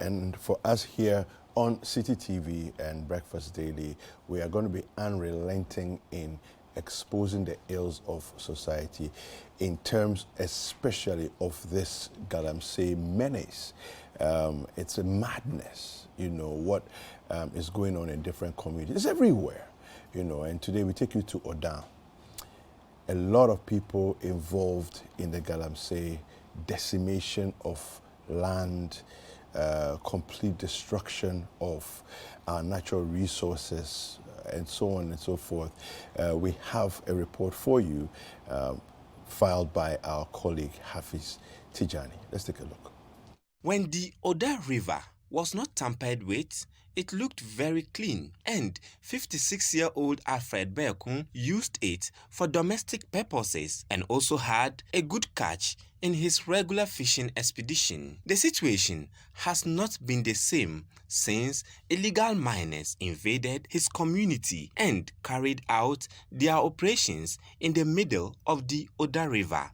And for us here on Citi TV and Breakfast Daily, we are going to be unrelenting in exposing the ills of society in terms especially of this Galamsey menace. It's a madness, what is going on in different communities. It's everywhere, and today we take you to Odan. A lot of people involved in the Galamsey decimation of land, complete destruction of our natural resources, and so on and so forth. We have a report for you filed by our colleague Hafiz Tijani. Let's take a look. When the Oda River was not tampered with, it looked very clean, and 56-year-old Alfred Beekun used it for domestic purposes and also had a good catch in his regular fishing expedition. The situation has not been the same since illegal miners invaded his community and carried out their operations in the middle of the Oda River.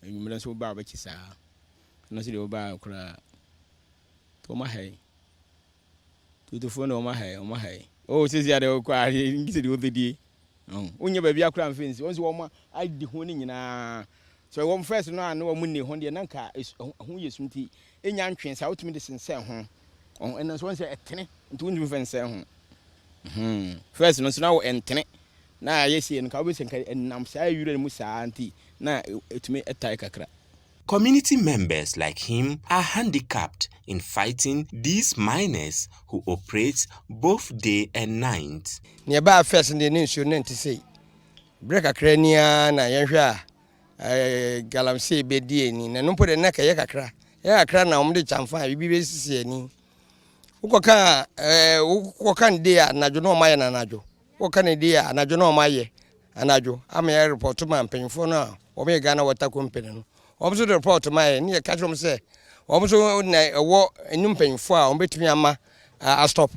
Enyumira so ba ba kisa na se de ba kura to ma hay to fo na o ma hay o se sia de ko a ngise de o dedi onye ba bia kura mfensi won se wo ma adi ho ni nyina so wo first no an wo mu ni ho de na nka ho yesumti enya ntwen sa otumi de sense ho ena so won se etene nti won mfense ho first no so na wo entene na yesi en ka obi senka enam sa yure mu sa anti na etumi etai kakra. Community members like him are handicapped in fighting these miners who operate both day and night. Ne ba first in the insurance to say break akra nia na yenhwe a Galamsey be die ni na no pode na ka ye kakra na omde chamfa bibi be sisi ani ukoka ndie anajo no maye na anajo ukoka ndie anajo no maye anajo ama report man penfo no o Ghana Water Company no omso report maye ni e catch say omso na ewo enum penfo a ombetumi ama a stop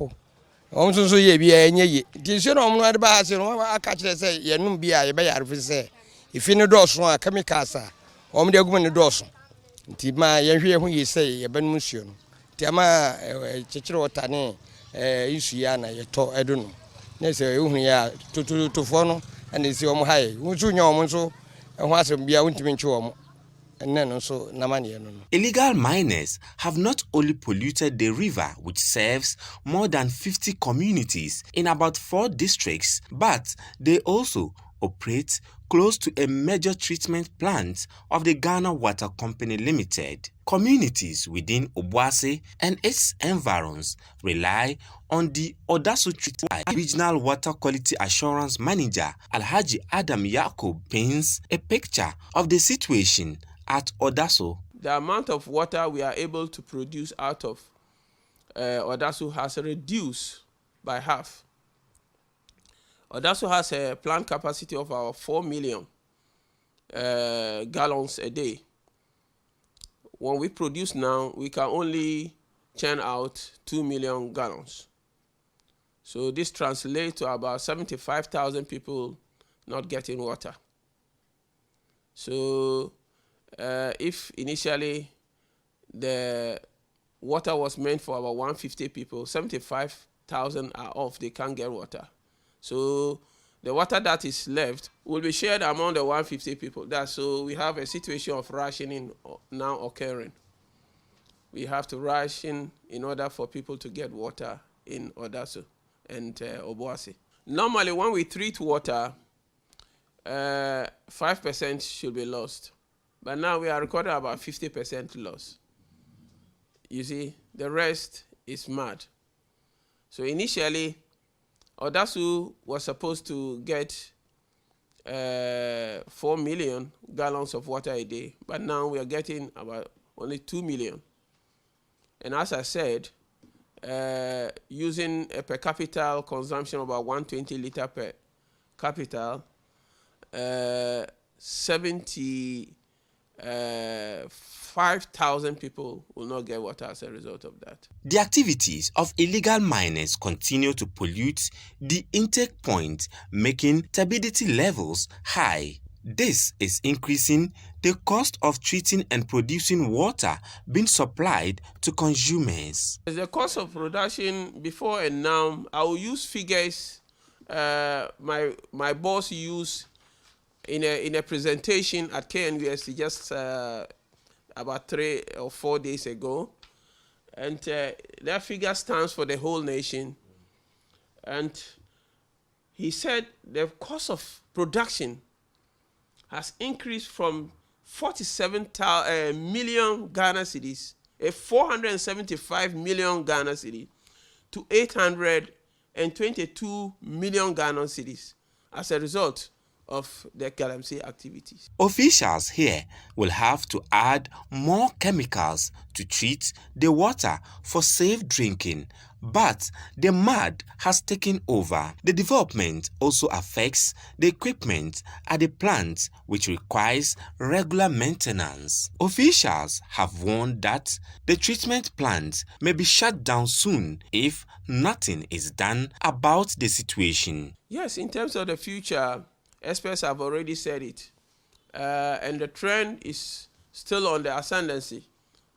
omso so ye bia enye ye tinse no omno ade ba ase no aka kire say ye num bia ye be yare fi say ifi ne doso a chemicals a omde agum ne doso nti ma ye hwe ho ye say ye banum suo no ti ama chekire water ne isu ya na ye to edo no na say ehunu ya to fo no and isi omo haye wonso nya omo so ehun asem bia wontimi nche omo enne so namane no. Illegal miners have not only polluted the river, which serves more than 50 communities in about 4 districts, but they also operate close to a major treatment plant of the Ghana Water Company Limited. Communities within Obuasi and its environs rely on the Odasu treatment. Regional Water Quality Assurance Manager Alhaji Adam Yakub paints a picture of the situation at Odasu. The amount of water we are able to produce out of Odasu has reduced by half. Odasu has a plant capacity of about 4 million gallons a day. When we produce now, we can only churn out 2 million gallons. So this translates to about 75,000 people not getting water. So if initially the water was meant for about 150 people, 75,000 are off, they can't get water. So the water that is left will be shared among the 150 people. So we have a situation of rationing now occurring. We have to ration in order for people to get water in Odasu and Obuasi. Normally, when we treat water, 5% should be lost. But now we are recording about 50% loss. You see, the rest is mud. So initially, Odasu was supposed to get 4 million gallons of water a day, but now we are getting about only 2 million. And as I said, using a per capita consumption of about 120 liter per capita, 75,000 people will not get water as a result of that. The activities of illegal miners continue to pollute the intake point, making turbidity levels high. This is increasing the cost of treating and producing water being supplied to consumers. The cost of production before and now, I will use figures my boss used in a presentation at KNUST just about 3 or 4 days ago. And that figure stands for the whole nation. And he said the cost of production has increased from 47 million Ghana cedis, 475 million Ghana cedis, to 822 million Ghana cedis as a result of the galamsey activities. Officials here will have to add more chemicals to treat the water for safe drinking, but the mud has taken over. The development also affects the equipment at the plant, which requires regular maintenance. Officials have warned that the treatment plant may be shut down soon if nothing is done about the situation. Yes, in terms of the future, experts have already said it, and the trend is still on the ascendancy.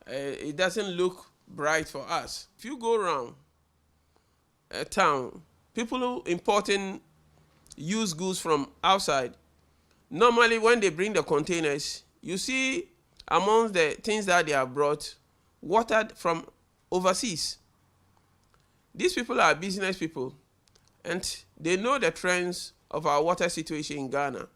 It doesn't look bright for us. If you go around a town, people who importing used goods from outside, normally when they bring the containers, you see amongst the things that they have brought, water from overseas. These people are business people, and they know the trends of our water situation in Ghana.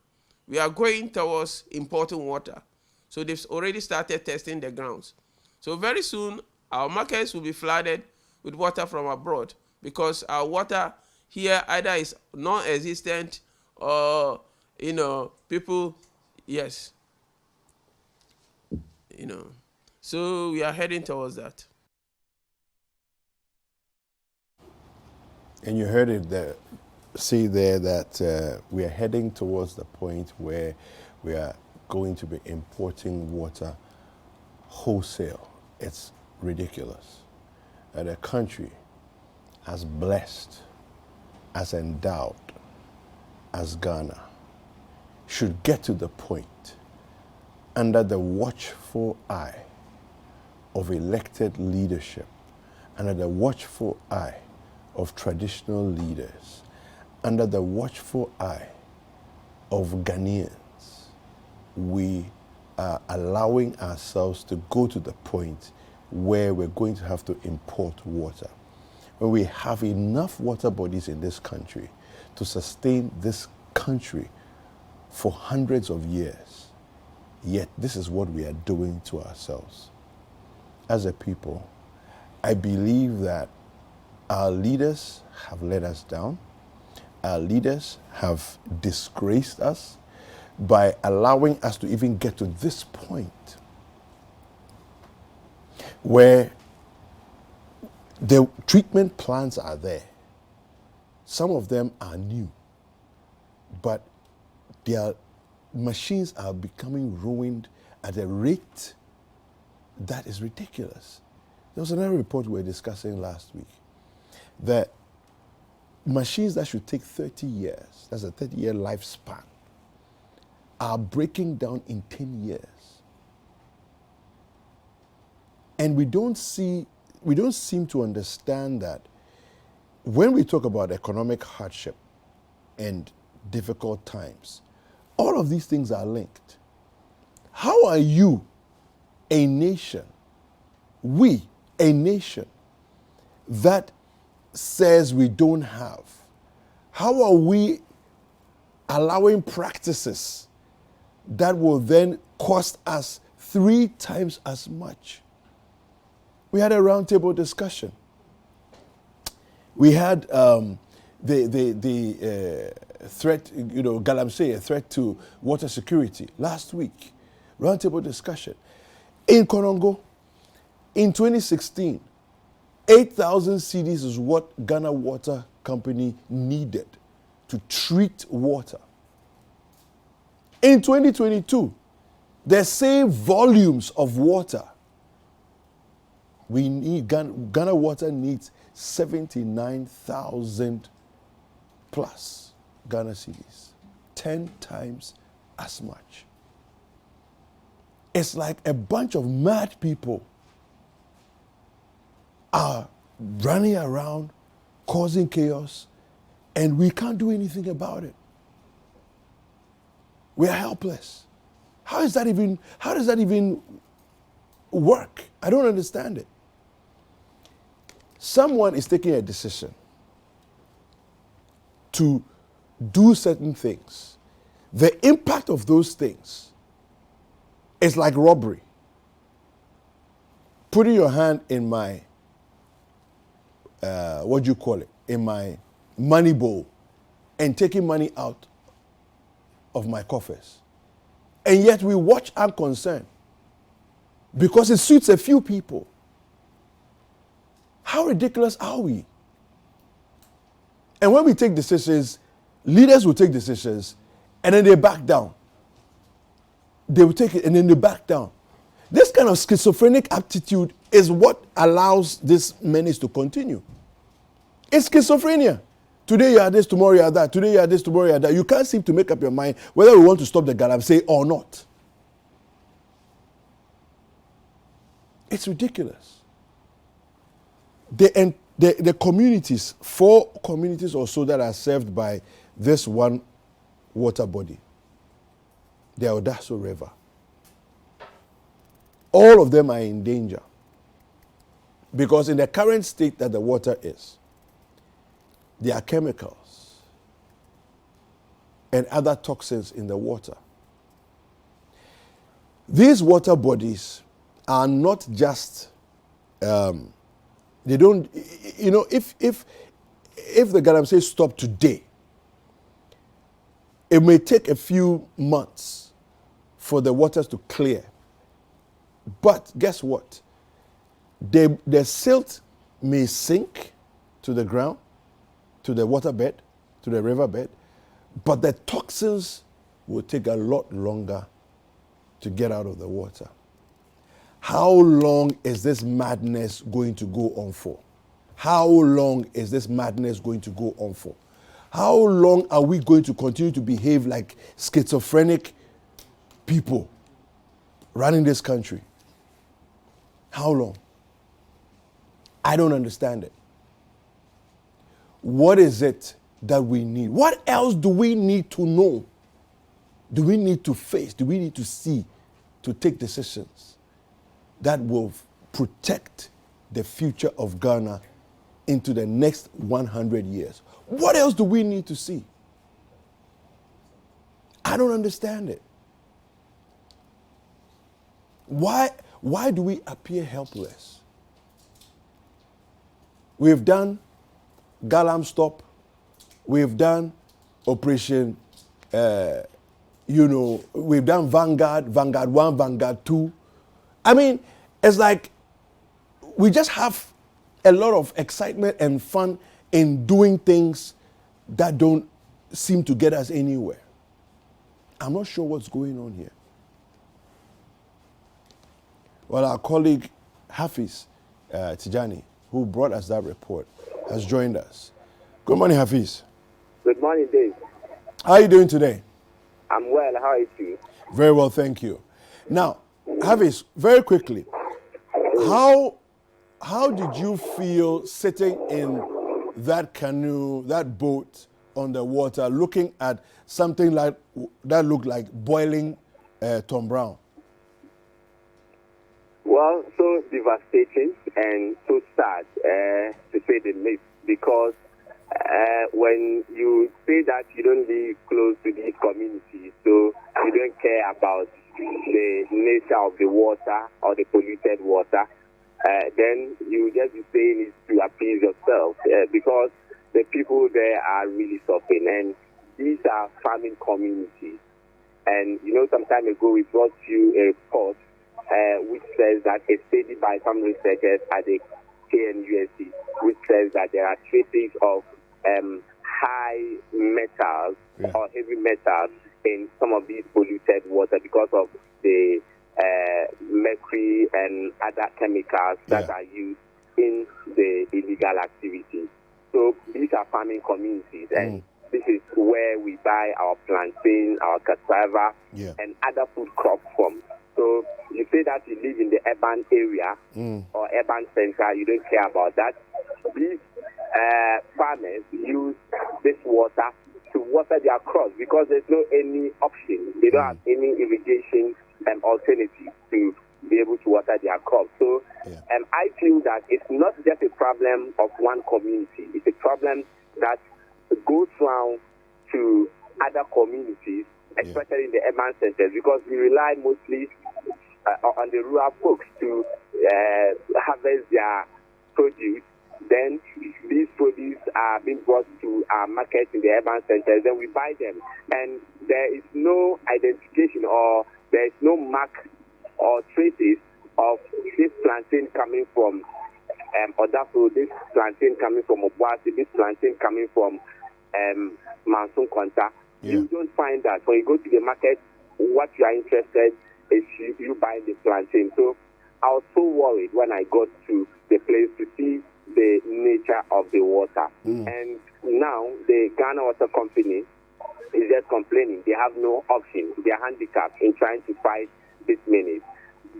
We are going towards importing water. So they've already started testing the grounds. So very soon, our markets will be flooded with water from abroad because our water here either is non-existent or, people, yes. So we are heading towards that. And you heard it there. See there that we are heading towards the point where we are going to be importing water wholesale. It's ridiculous. And a country as blessed, as endowed as Ghana should get to the point under the watchful eye of elected leadership, under the watchful eye of traditional leaders, under the watchful eye of Ghanaians, we are allowing ourselves to go to the point where we're going to have to import water. When we have enough water bodies in this country to sustain this country for hundreds of years, yet this is what we are doing to ourselves. As a people, I believe that our leaders have let us down. Our leaders have disgraced us by allowing us to even get to this point where the treatment plants are there. Some of them are new, but their machines are becoming ruined at a rate that is ridiculous. There was another report we were discussing last week that machines that should take 30 years, that's a 30-year lifespan, are breaking down in 10 years. And we don't seem to understand that when we talk about economic hardship and difficult times, all of these things are linked. How are you, a nation, we, a nation that says we don't have, how are we allowing practices that will then cost us 3 times as much? We had a roundtable discussion. We had the threat, galamsey, a threat to water security last week. Roundtable discussion. In Konongo, in 2016, 8,000 cedis is what Ghana Water Company needed to treat water. In 2022, the same volumes of water, Ghana Water needs 79,000 plus Ghana cedis, 10 times as much. It's like a bunch of mad people are running around, causing chaos, and we can't do anything about it. We are helpless. How does that even work? I don't understand it. Someone is taking a decision to do certain things. The impact of those things is like robbery. Putting your hand in my, in my money bowl and taking money out of my coffers. And yet we watch unconcerned because it suits a few people. How ridiculous are we? And when we take decisions, leaders will take decisions and then they back down. They will take it and then they back down. This kind of schizophrenic attitude is what allows this menace to continue. It's schizophrenia. Today you are this, tomorrow you are that. Today you are this, tomorrow you are that. You can't seem to make up your mind whether we want to stop the galamsey or not. It's ridiculous. The communities, 4 communities or so that are served by this one water body, the Odaso River, all of them are in danger. Because in the current state that the water is, there are chemicals and other toxins in the water. These water bodies are not just, they don't, if the galamsey stop today, it may take a few months for the waters to clear. But guess what? The silt may sink to the ground, to the waterbed, to the riverbed, but the toxins will take a lot longer to get out of the water. How long is this madness going to go on for? How long is this madness going to go on for? How long are we going to continue to behave like schizophrenic people running this country? How long? I don't understand it. What is it that we need? What else do we need to know? Do we need to face? Do we need to see to take decisions that will protect the future of Ghana into the next 100 years? What else do we need to see? I don't understand it. Why do we appear helpless? We've done Galam Stop. We've done Operation, we've done Vanguard 1, Vanguard 2. I mean, it's like we just have a lot of excitement and fun in doing things that don't seem to get us anywhere. I'm not sure what's going on here. Well, our colleague Hafiz Tijani, who brought us that report, has joined us. Good morning, Hafiz. Good morning, Dave. How are you doing today? I'm well. How are you? Very well, thank you. Now, Hafiz, very quickly, how did you feel sitting in that canoe, that boat on the water, looking at something like that looked like boiling Tom Brown? Well, so devastating and so sad, to say the least, because when you say that you don't live close to these communities, so you don't care about the nature of the water or the polluted water, then you just be saying it to appease yourself, because the people there are really suffering, and these are farming communities. And some time ago we brought you a report which says that a study by some researchers at the KNUST, which says that there are traces of high metals or heavy metals in some of these polluted water because of the mercury and other chemicals that are used in the illegal activities. So these are farming communities, and this this is where we buy our plantain, our cassava, and other food crops from. So you say that you live in the urban area or urban center, you don't care about that. These farmers use this water to water their crops because there's no any option. They don't have any irrigation alternative to be able to water their crops. So I feel that it's not just a problem of one community. It's a problem that goes round to other communities, especially in the urban centers, because we rely mostly on the rural folks to harvest their produce. Then these produce are being brought to our market in the urban centers, then we buy them. And there is no identification or there is no mark or traces of this plantain coming from Odafo, this plantain coming from Obuasi, this plantain coming from Mansun Konta. You don't find that. When you go to the market, what you are interested is you buy the plantain. So I was so worried when I got to the place to see the nature of the water. And now the Ghana Water Company is just complaining. They have no option. They are handicapped in trying to fight this menace.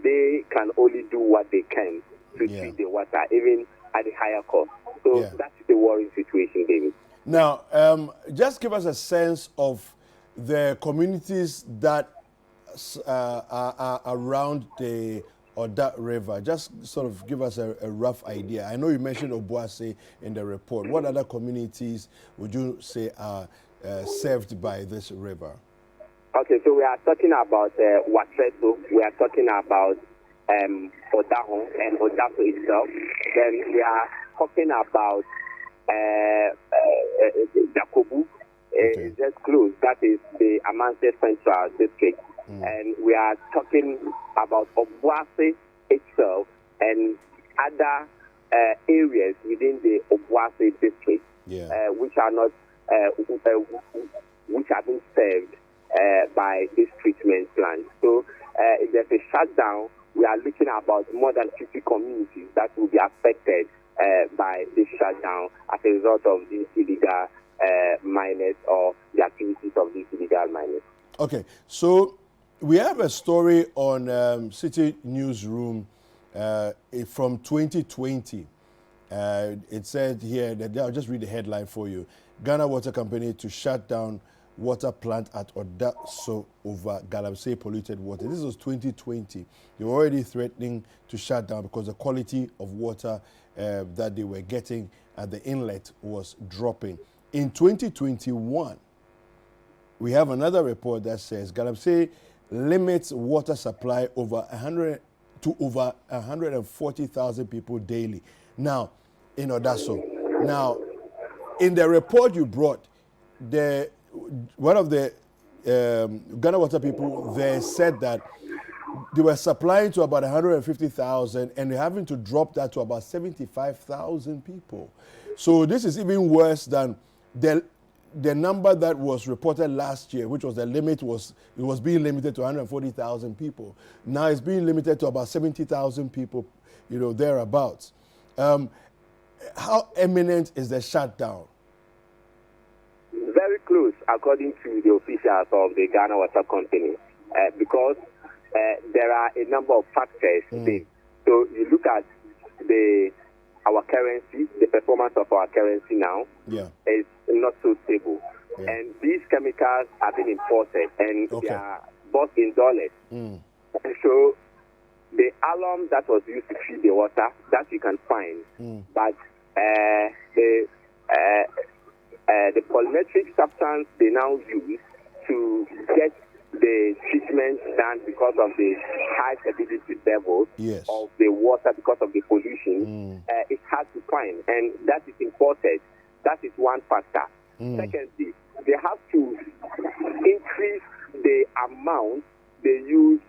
They can only do what they can to treat the water, even at a higher cost. So that's the worrying situation, David. Now, just give us a sense of the communities that are around the Oda River. Just sort of give us a rough idea. I know you mentioned Obuasi in the report. What other communities would you say are served by this river? Okay, so we are talking about Watreso. We are talking about Odahon and Odafo itself. Then we are talking about Jakobu. It's just close. That is the Amante Central District. And we are talking about Obuasi itself and other areas within the Obuasi district, which are not, which have been served by this treatment plant. So if there's a shutdown, we are looking at about more than 50 communities that will be affected by this shutdown as a result of these illegal miners or the activities of these illegal miners. Okay, so we have a story on Citi Newsroom from 2020. It said here that I'll just read the headline for you. Ghana Water Company to shut down water plant at Odaso over Galamsey polluted water. This was 2020. They were already threatening to shut down because the quality of water that they were getting at the inlet was dropping. In 2021, we have another report that says Galamsey limits water supply over 140,000 people daily. Now, in Odaso. Now, in the report you brought, one of the Ghana Water people there said that they were supplying to about 150,000 and they're having to drop that to about 75,000 people. So this is even worse than the number that was reported last year, which was the limit, it was being limited to 140,000 people. Now it's being limited to about 70,000 people, thereabouts. How imminent is the shutdown? Very close, according to the officials of the Ghana Water Company, because there are a number of factors. So you look at our currency, the performance of our currency now is not so stable. And these chemicals are being imported and they are bought in dollars. And so the alum that was used to treat the water, that you can find. But the polymetric substance they now use to get the treatment done because of the high stability level of the water because of the pollution, it's hard to find, and that is imported. That is one factor. Secondly, they have to increase the amount they use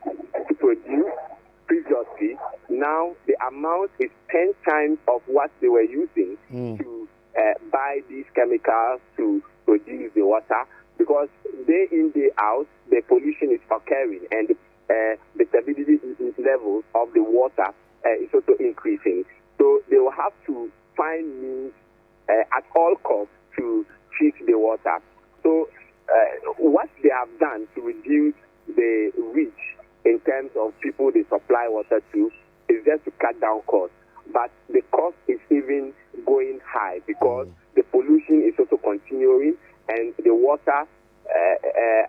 to produce. Previously, now the amount is 10 times of what they were using to buy these chemicals to produce the water, because day in, day out, the pollution is occurring and the stability level of the water is also increasing. So they will have to find means at all costs to treat the water. So what they have done to reduce the reach in terms of people they supply water to is just to cut down costs. But the cost is even going high because the pollution is also continuing, and the water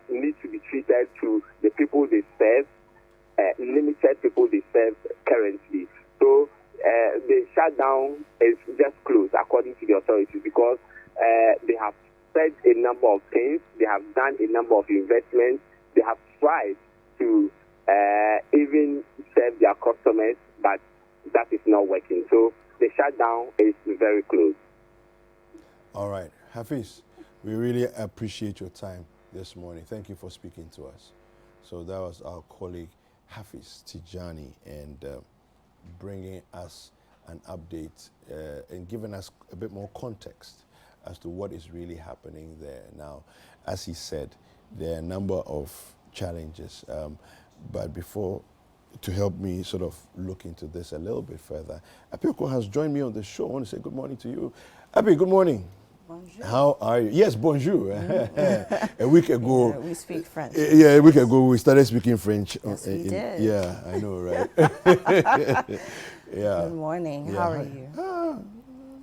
needs to be treated to the people they serve, limited people they serve currently. So the shutdown is just closed according to the authorities because they have said a number of things, they have done a number of investments, they have tried to even serve their customers, but that is not working. So the shutdown is very close. All right. Hafiz, we really appreciate your time this morning. Thank you for speaking to us. So that was our colleague Hafiz Tijani, and bringing us an update and giving us a bit more context as to what is really happening there. Now, as he said, there are a number of challenges, but before, to help me sort of look into this a little bit further, Apioko has joined me on the show. I want to say good morning to you. Api, good morning. Bonjour. How are you? Yes, bonjour. A week ago, Yeah, we speak French. Yeah, a week ago we started speaking French. Yes, we did. Yeah, I know, right? Yeah. Good morning. Yeah, How are hi. you?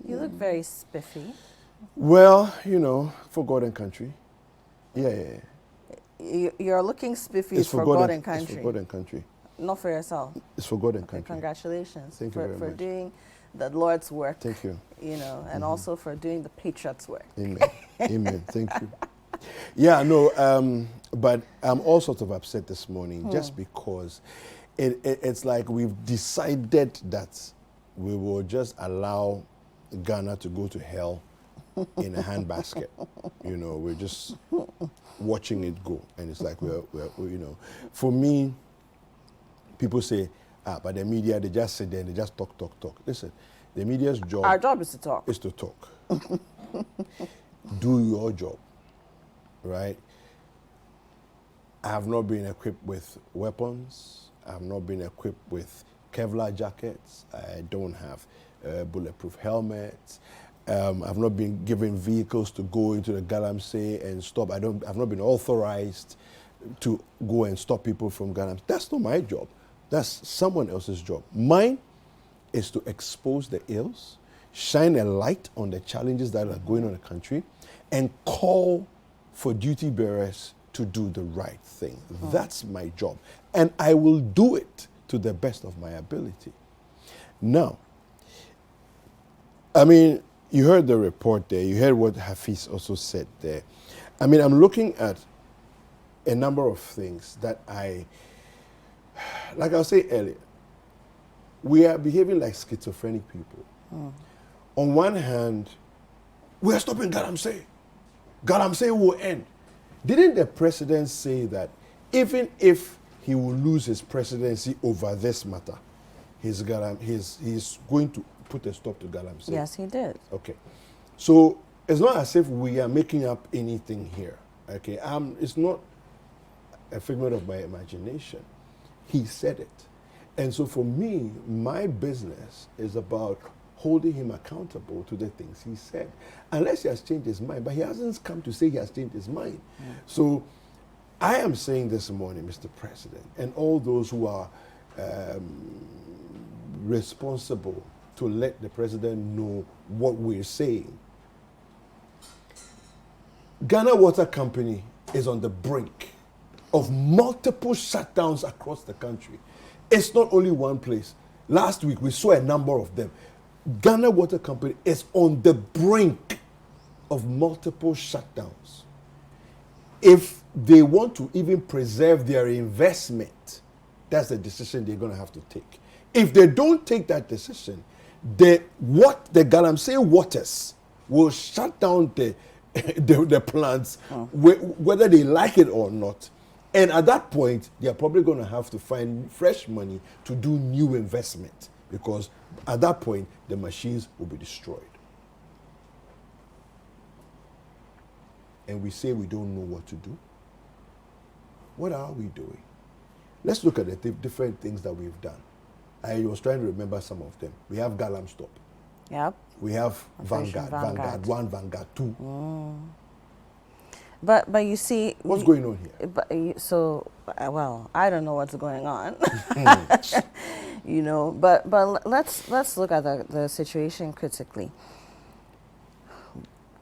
You look very spiffy. Well, you know, for God and country. Yeah. You're looking spiffy for God and country. It's for God and country. Not for yourself. It's for God and country. Congratulations Thank you very for much. doing the Lord's work. Thank you. You know, and also for doing the Patriots' work. Amen. Amen. Thank you. Yeah, no, but I'm all sort of upset this morning just because it's like we've decided that we will just allow Ghana to go to hell in a handbasket. You know, we're just watching it go. And it's like, we're you know, for me, people say, but the media, they just sit there and they just talk. Listen, the media's job... Our job is to talk. Is to talk. Do your job, right? I have not been equipped with weapons. I have not been equipped with Kevlar jackets. I don't have bulletproof helmets. I've not been given vehicles to go into the Galamsey and stop. I've not been authorized to go and stop people from Galamsey. That's not my job. That's someone else's job. Mine is to expose the ills, shine a light on the challenges that are going on in the country, and call for duty bearers to do the right thing. That's my job. And I will do it to the best of my ability. Now, I mean, you heard the report there. You heard what Hafiz also said there. I mean, I'm looking at a number of things that like I was saying earlier, we are behaving like schizophrenic people. On one hand, we are stopping Galamsey. Galamsey will end. Didn't the president say that even if he will lose his presidency over this matter, he's going to put a stop to Galamsey? Yes, he did. Okay. So it's not as if we are making up anything here. Okay. It's not a figment of my imagination. He said it. And so for me, my business is about holding him accountable to the things he said. Unless he has changed his mind, but he hasn't come to say he has changed his mind. So I am saying this morning, Mr. President, and all those who are responsible to let the president know what we're saying. Ghana Water Company is on the brink of multiple shutdowns across the country. It's not only one place. Last week, we saw a number of them. Ghana Water Company is on the brink of multiple shutdowns. If they want to even preserve their investment, that's the decision they're going to have to take. If they don't take that decision, the Galamsey Waters will shut down the plants, whether they like it or not. And at that point, they are probably going to have to find fresh money to do new investment, because at that point, the machines will be destroyed. And we say we don't know what to do. What are we doing? Let's look at the different things that we've done. I was trying to remember some of them. We have Galam Stop. Yep. We have Operation Vanguard 1, Vanguard 2. But you see, what's going on here? Well, I don't know what's going on. You know, but let's look at the situation critically.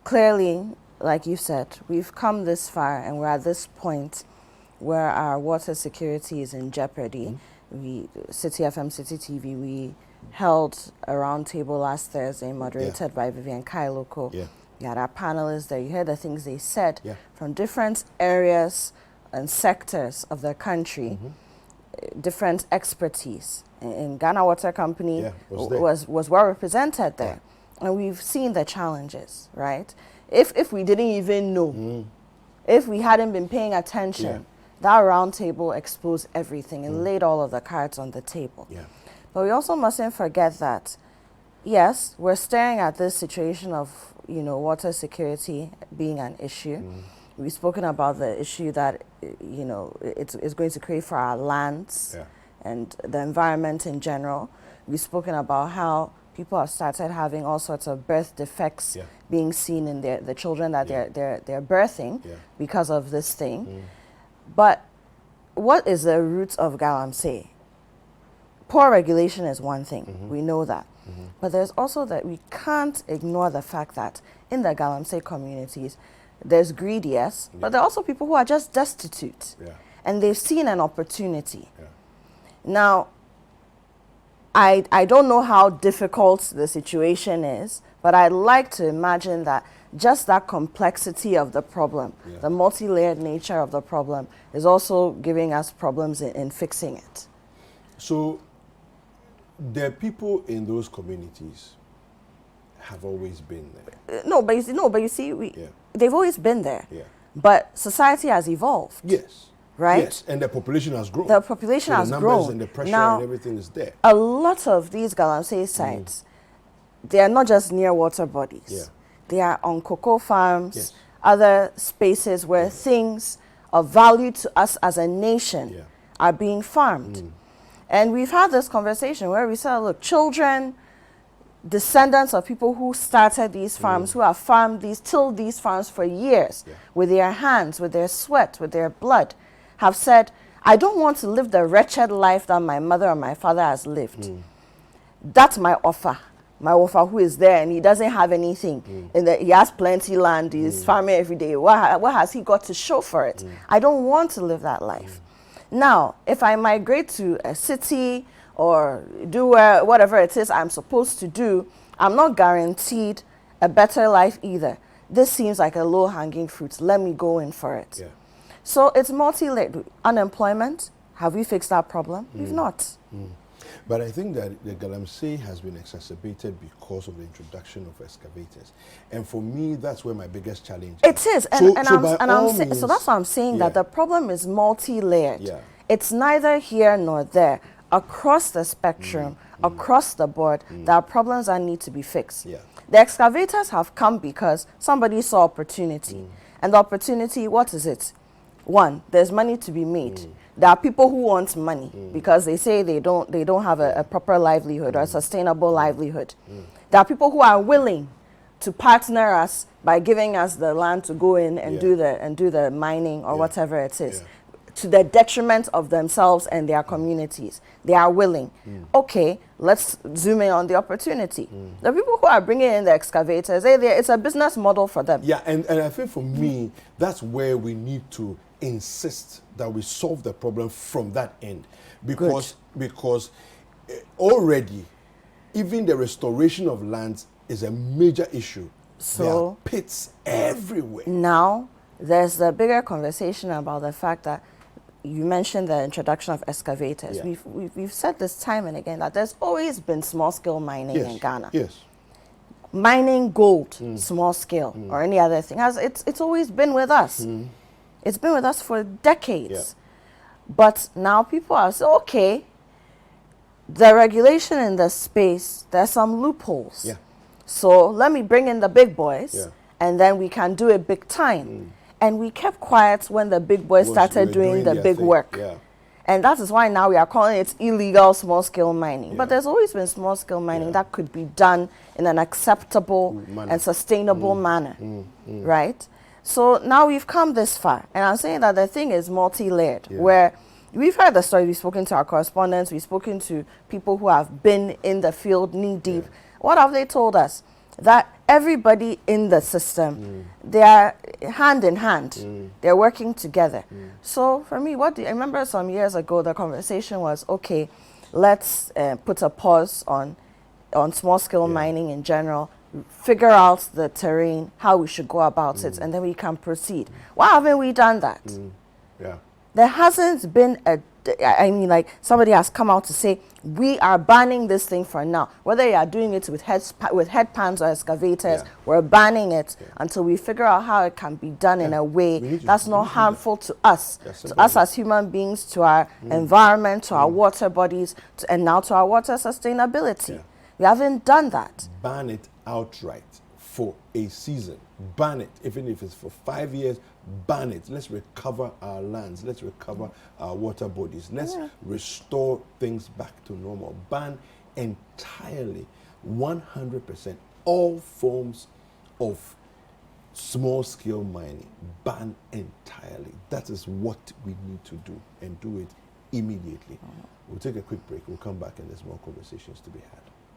Clearly, like you said, we've come this far and we're at this point where our water security is in jeopardy. Citi FM, Citi TV, we held a round table last Thursday moderated by Vivian Kailoko. We had our panelists there. You heard the things they said from different areas and sectors of the country, different expertise. In Ghana Water Company was well represented there. And we've seen the challenges, right? If we didn't even know, if we hadn't been paying attention, that round table exposed everything and laid all of the cards on the table. But we also mustn't forget that, yes, we're staring at this situation of, you know, water security being an issue. We've spoken about the issue that, you know, it's going to create for our lands and the environment in general. We've spoken about how people have started having all sorts of birth defects being seen in the children that they're birthing because of this thing. But what is the root of galamsey? Poor regulation is one thing. We know that. But there's also that we can't ignore the fact that in the galamsey communities, there's greed, yes, but there are also people who are just destitute. And they've seen an opportunity. Now, I don't know how difficult the situation is, but I'd like to imagine that just that complexity of the problem, the multi-layered nature of the problem, is also giving us problems in fixing it. So, the people in those communities have always been there. No, but you see, they've always been there. But society has evolved. Right? Yes, and the population has grown. The population has the grown. numbers and the pressure now, and everything is there. A lot of these galamsey sites, they are not just near water bodies. They are on cocoa farms, other spaces where things of value to us as a nation are being farmed. And we've had this conversation where we said, look, children, descendants of people who started these farms, who have tilled these farms for years with their hands, with their sweat, with their blood, have said, I don't want to live the wretched life that my mother or my father has lived. That's my offer. My offer who is there and he doesn't have anything. He has plenty land, he's farming every day. What has he got to show for it? I don't want to live that life. Now, if I migrate to a city or do whatever it is I'm supposed to do, I'm not guaranteed a better life either. This seems like a low-hanging fruit. Let me go in for it. So it's multi-layered. Unemployment, have we fixed that problem? We've not. But I think that the galamsey has been exacerbated because of the introduction of excavators. And for me, that's where my biggest challenge is. It is. So that's why I'm saying that the problem is multi-layered. It's neither here nor there. Across the spectrum, across the board, there are problems that need to be fixed. The excavators have come because somebody saw opportunity. And the opportunity, what is it? One, there's money to be made. There are people who want money because they say they don't have a proper livelihood or a sustainable livelihood. There are people who are willing to partner us by giving us the land to go in and do the mining or whatever it is, to the detriment of themselves and their communities. They are willing. Okay, let's zoom in on the opportunity. The people who are bringing in the excavators, it's a business model for them. And I think for me, that's where we need to insist that we solve the problem from that end. Because already, even the restoration of lands is a major issue. So there are pits everywhere. Now, there's the bigger conversation about the fact that you mentioned the introduction of excavators. We've said this time and again that there's always been small-scale mining in Ghana. Mining gold, small scale, or any other thing, it's always been with us. It's been with us for decades. But now people are saying, okay, the regulation in the space, there's some loopholes. So let me bring in the big boys, and then we can do it big time. And we kept quiet when the big boys started doing the big work. And that is why now we are calling it illegal small-scale mining. But there's always been small-scale mining that could be done in an acceptable and sustainable manner, right? So now we've come this far, and I'm saying that the thing is multi-layered, where we've heard the story, we've spoken to our correspondents, we've spoken to people who have been in the field knee-deep. What have they told us? That everybody in the system, they are hand in hand. They're working together. So for me, I remember some years ago, the conversation was, okay, let's put a pause on small-scale mining in general, figure out the terrain, how we should go about it, and then we can proceed. Why haven't we done that? There hasn't been I mean, like, somebody has come out to say, we are banning this thing for now. Whether you are doing it with headpans or excavators, we're banning it until we figure out how it can be done in a way that's not harmful to us, as human beings, to our environment, to our water bodies, and now to our water sustainability. We haven't done that. Ban it outright for a season. Ban it, even if it's for 5 years. Ban it. Let's recover our lands. Let's recover our water bodies. Let's restore things back to normal. Ban entirely, 100%, all forms of small-scale mining. Ban entirely. That is what we need to do, and do it immediately. We'll take a quick break. We'll come back and there's more conversations to be had.